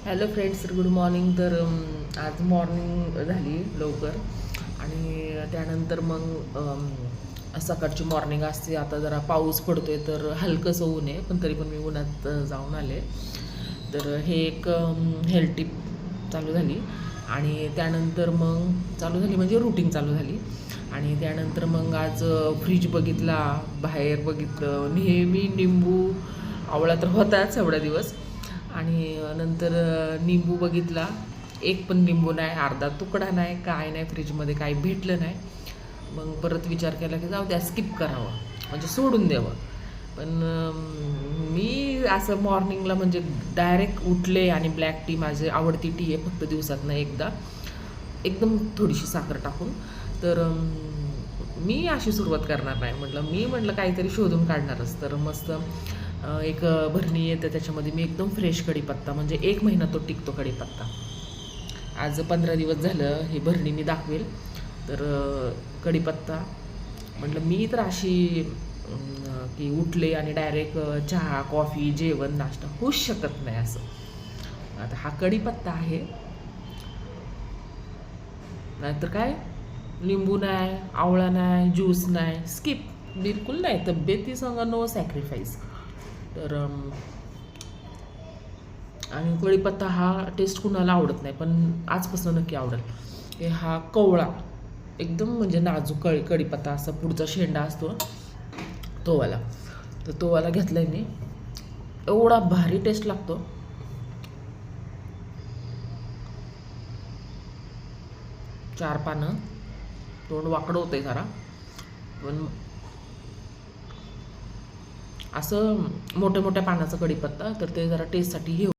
Hello friends, good morning. तर आज morning झाली लवकर आणि त्यानंतर मग सकाळची मॉर्निंग असते. आता जरा पाऊस पडतोय तर हलकंसं ऊन आहे, पण तरी पण मी उन्हात जाऊन आले. तर हे एक हेल्थ टिप चालू झाली आणि त्यानंतर मग चालू झाली म्हणजे रुटीन चालू झाली. आणि त्यानंतर मग आज फ्रीज बघितला, बाहेर बघितलं. नेहमी निंबू आवळा तर होताच एवढा दिवस. आणि नंतर निंबू बघितला, एक पण निंबू नाही, अर्धा तुकडा नाही, काय नाही, फ्रीजमध्ये काही भेटलं नाही. मग परत विचार केला की जाऊ द्या, स्किप करावं म्हणजे सोडून द्यावं. पण मी असं मॉर्निंगला म्हणजे डायरेक्ट उठले आणि ब्लॅक टी माझी आवडती टी आहे, फक्त दिवसातनं एकदा, एकदम थोडीशी साखर टाकून. तर मी अशी सुरुवात करणार नाही. म्हटलं काहीतरी शोधून काढणारच. तर मस्त एक भरणी येते, त्याच्यामध्ये मी एकदम फ्रेश कढीपत्ता, म्हणजे 1 महिना तो टिकतो कढीपत्ता. आज 15 दिवस झालं ही भरणी मी दाखवेल. तर कढीपत्ता म्हटलं मी तर अशी की उठले आणि डायरेक्ट चहा, कॉफी, जेवण, नाश्ता होऊच शकत नाही असं. आता हा कढीपत्ता आहे, नाहीतर काय, लिंबू नाही, आवळा नाही, ज्यूस नाही, स्किप, बिलकुल नाही. तब्येतीसंग नो सॅक्रिफाईस. तर आणि कढीपत्ता हा टेस्ट कुणाला आवडत नाही, पण आजपासून नक्की आवडेल. हे हा कवळा एकदम म्हणजे नाजूक कढीपत्ता, असा पुढचा शेंडा असतो तोवाला. तर तोवाला घेतला आहे मी. एवढा भारी टेस्ट लागतो. 4 पानं, तोंड वाकडं होतंय जरा, पण असं मोठ्या मोठ्या पानाचा कढीपत्ता, तर ते जरा टेस्टसाठी हे